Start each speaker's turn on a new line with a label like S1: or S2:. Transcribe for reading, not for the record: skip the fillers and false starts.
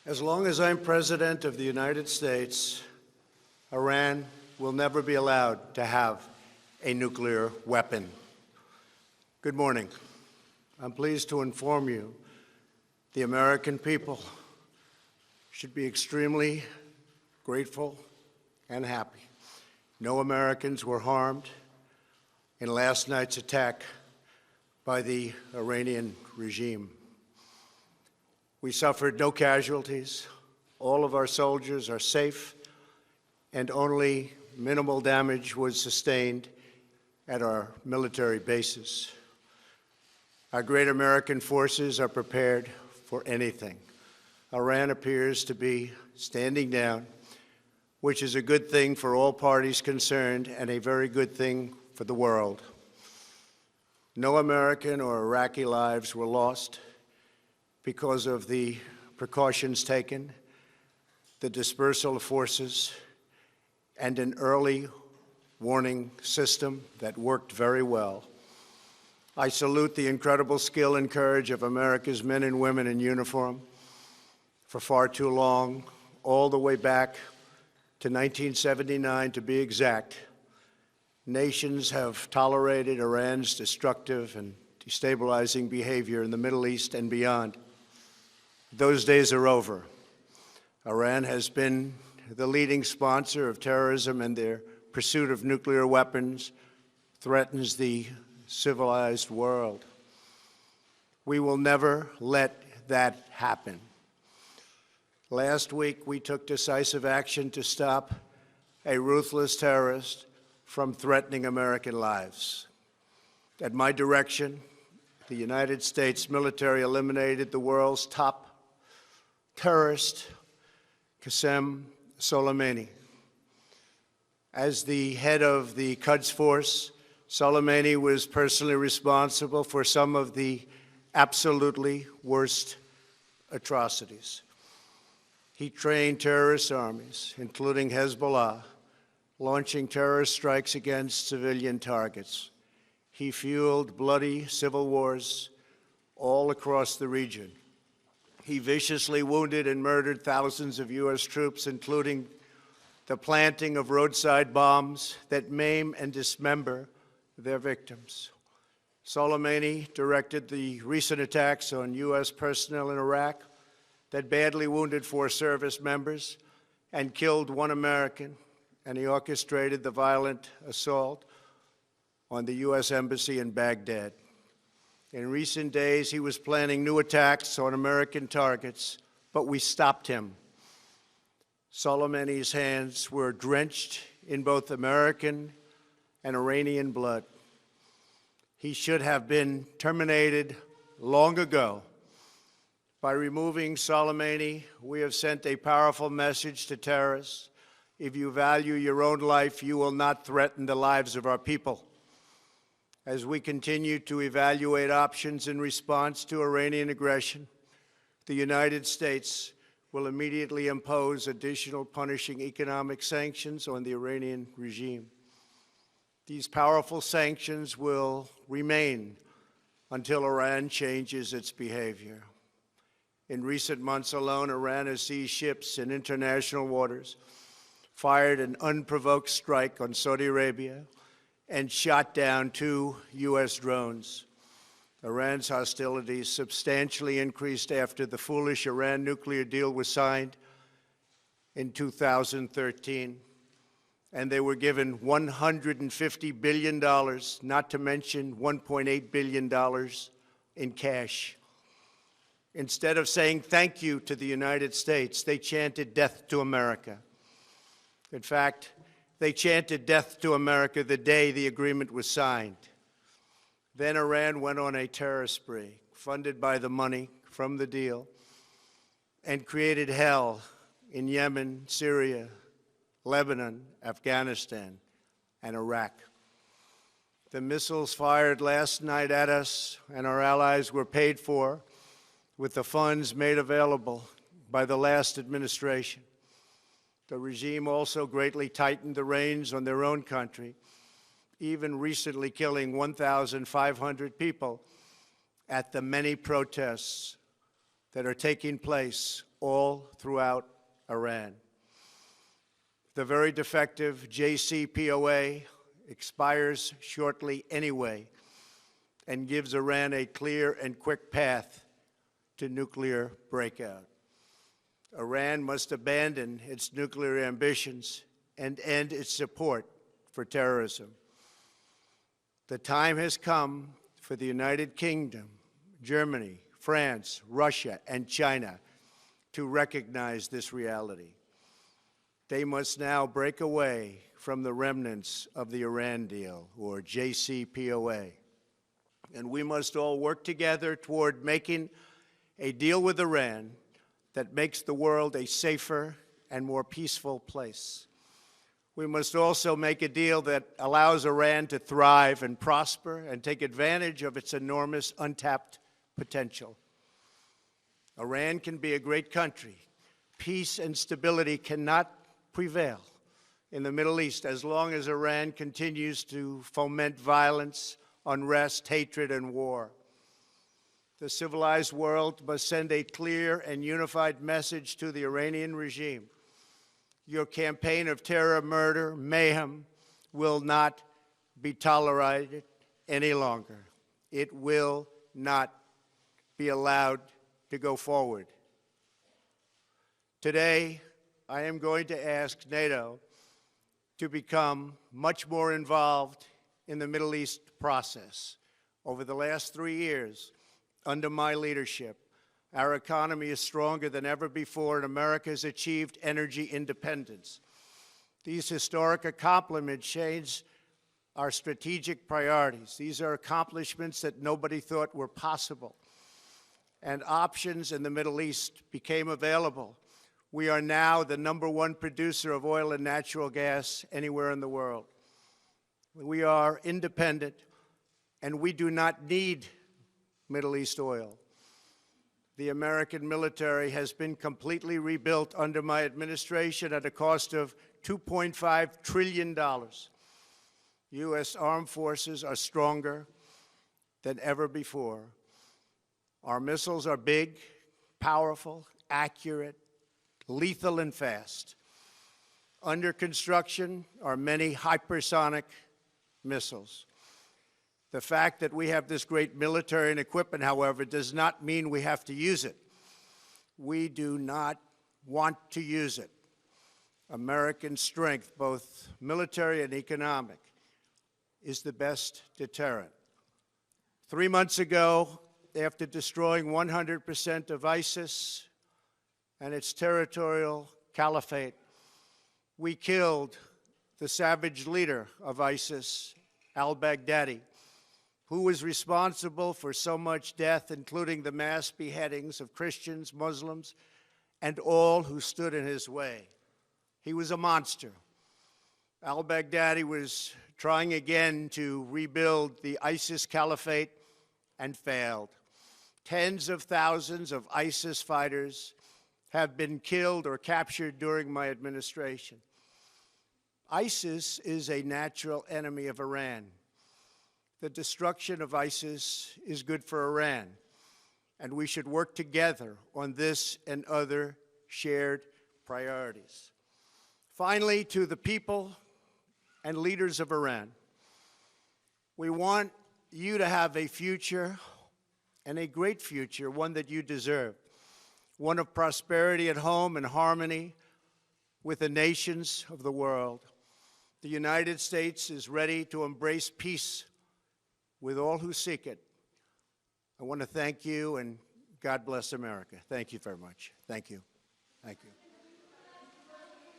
S1: As long as I'm President of the United States, Iran will never be allowed to have a nuclear weapon. Good morning. I'm pleased to inform you the American people should be extremely grateful and happy. No Americans were harmed in last night's attack by the Iranian regime. We suffered no casualties. All of our soldiers are safe, and only minimal damage was sustained at our military bases. Our great American forces are prepared for anything. Iran appears to be standing down, which is a good thing for all parties concerned and a very good thing for the world. No American or Iraqi lives were lost because of the precautions taken, the dispersal of forces, and an early warning system that worked very well. I salute the incredible skill and courage of America's men and women in uniform. For far too long, all the way back to 1979 to be exact, nations have tolerated Iran's destructive and destabilizing behavior in the Middle East and beyond. Those days are over. Iran has been the leading sponsor of terrorism, and their pursuit of nuclear weapons threatens the civilized world. We will never let that happen. Last week, we took decisive action to stop a ruthless terrorist from threatening American lives. At my direction, the United States military eliminated the world's top terrorist, Qasem Soleimani. As the head of the Quds force, Soleimani was personally responsible for some of the absolutely worst atrocities. He trained terrorist armies, including Hezbollah, launching terrorist strikes against civilian targets. He fueled bloody civil wars all across the region. He viciously wounded and murdered thousands of U.S. troops, including the planting of roadside bombs that maim and dismember their victims. Soleimani directed the recent attacks on U.S. personnel in Iraq that badly wounded 4 service members and killed 1 American, and he orchestrated the violent assault on the U.S. Embassy in Baghdad. In recent days, he was planning new attacks on American targets, but we stopped him. Soleimani's hands were drenched in both American and Iranian blood. He should have been terminated long ago. By removing Soleimani, we have sent a powerful message to terrorists. If you value your own life, you will not threaten the lives of our people. As we continue to evaluate options in response to Iranian aggression, the United States will immediately impose additional punishing economic sanctions on the Iranian regime. These powerful sanctions will remain until Iran changes its behavior. In recent months alone, Iran has seized ships in international waters, fired an unprovoked strike on Saudi Arabia, and shot down 2 U.S. drones. Iran's hostilities substantially increased after the foolish Iran nuclear deal was signed in 2013, and they were given $150 billion, not to mention $1.8 billion in cash. Instead of saying thank you to the United States, they chanted death to America. In fact, they chanted death to America the day the agreement was signed. Then Iran went on a terror spree, funded by the money from the deal, and created hell in Yemen, Syria, Lebanon, Afghanistan, and Iraq. The missiles fired last night at us and our allies were paid for with the funds made available by the last administration. The regime also greatly tightened the reins on their own country, even recently killing 1,500 people at the many protests that are taking place all throughout Iran. The very defective JCPOA expires shortly anyway and gives Iran a clear and quick path to nuclear breakout. Iran must abandon its nuclear ambitions and end its support for terrorism. The time has come for the United Kingdom, Germany, France, Russia, and China to recognize this reality. They must now break away from the remnants of the Iran deal, or JCPOA. And we must all work together toward making a deal with Iran that makes the world a safer and more peaceful place. We must also make a deal that allows Iran to thrive and prosper and take advantage of its enormous untapped potential. Iran can be a great country. Peace and stability cannot prevail in the Middle East as long as Iran continues to foment violence, unrest, hatred, and war. The civilized world must send a clear and unified message to the Iranian regime. Your campaign of terror, murder, mayhem will not be tolerated any longer. It will not be allowed to go forward. Today, I am going to ask NATO to become much more involved in the Middle East process. Over the last 3 years, under my leadership, our economy is stronger than ever before, and America has achieved energy independence. These historic accomplishments change our strategic priorities. These are accomplishments that nobody thought were possible. And options in the Middle East became available. We are now the #1 producer of oil and natural gas anywhere in the world. We are independent, and we do not need Middle East oil. The American military has been completely rebuilt under my administration at a cost of $2.5 trillion. U.S. armed forces are stronger than ever before. Our missiles are big, powerful, accurate, lethal, and fast. Under construction are many hypersonic missiles. The fact that we have this great military and equipment, however, does not mean we have to use it. We do not want to use it. American strength, both military and economic, is the best deterrent. 3 months ago, after destroying 100% of ISIS and its territorial caliphate, we killed the savage leader of ISIS, al-Baghdadi, who was responsible for so much death, including the mass beheadings of Christians, Muslims, and all who stood in his way. He was a monster. Al-Baghdadi was trying again to rebuild the ISIS caliphate and failed. Tens of thousands of ISIS fighters have been killed or captured during my administration. ISIS is a natural enemy of Iran. The destruction of ISIS is good for Iran, and we should work together on this and other shared priorities. Finally, to the people and leaders of Iran, we want you to have a future, and a great future, one that you deserve, one of prosperity at home and harmony with the nations of the world. The United States is ready to embrace peace with all who seek it. I want to thank you, and God bless America. Thank you very much. Thank you. Thank you.